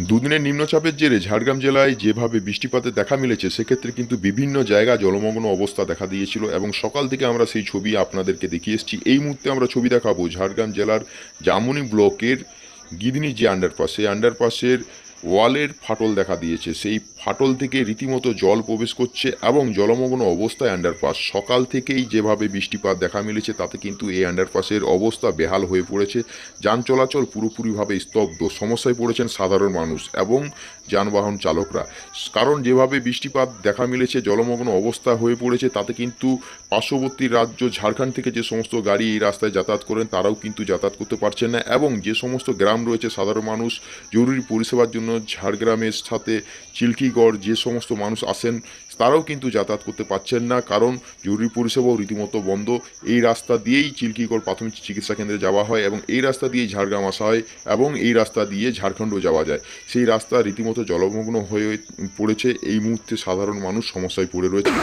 দুদিনের নিম্নচাপের জেরে ঝাড়গ্রাম জেলায় যেভাবে বৃষ্টিপাতের দেখা মিলেছে সেক্ষেত্রে কিন্তু বিভিন্ন জায়গা জলমগ্ন অবস্থা দেখা দিয়েছিল এবং সকাল থেকে আমরা সেই ছবি আপনাদেরকে দেখিয়ে এসেছি। এই মুহূর্তে আমরা ছবি দেখাবো ঝাড়গ্রাম জেলার জামুনি ব্লকের গিদিনি যে আন্ডারপাস, সেই আন্ডারপাসের ওয়ালের ফাটল দেখা দিয়েছে। সেই ফাটল থেকে রীতিমতো জল প্রবেশ করছে এবং জলমগ্ন অবস্থায় আন্ডারপাস। সকাল থেকেই যেভাবে বৃষ্টিপাত দেখা মিলেছে তাতে কিন্তু এই আন্ডারপাসের অবস্থা বেহাল হয়ে পড়েছে। যান চলাচল পুরোপুরিভাবে স্তব্ধ। সমস্যায় পড়েছেন সাধারণ মানুষ এবং যানবাহন চালকরা। কারণ যেভাবে বৃষ্টিপাত দেখা মিলেছে, জলমগ্ন অবস্থা হয়ে পড়েছে, তাতে কিন্তু পার্শ্ববর্তী রাজ্য ঝাড়খণ্ড থেকে যে সমস্ত গাড়ি এই রাস্তায় যাতায়াত করেন তারাও কিন্তু যাতায়াত করতে পারছেন না এবং যে সমস্ত গ্রাম রয়েছে সাধারণ মানুষ জরুরি পরিষেবার জন্য ঝাড়গ্রামের সাথে চিল্কিগড় যে সমস্ত মানুষ আসেন তারাও কিন্তু যাতায়াত করতে পারছেন না, কারণ জরুরি পরিষেবাও রীতিমতো বন্ধ। এই রাস্তা দিয়েই চিল্কিগড় প্রাথমিক চিকিৎসা কেন্দ্রে যাওয়া হয় এবং এই রাস্তা দিয়েই ঝাড়গ্রাম আসা হয় এবং এই রাস্তা দিয়ে ঝাড়খণ্ডও যাওয়া যায়। সেই রাস্তা রীতিমতো জলমগ্ন হয়ে পড়েছে। এই মুহূর্তে সাধারণ মানুষ সমস্যায় পড়ে রয়েছে।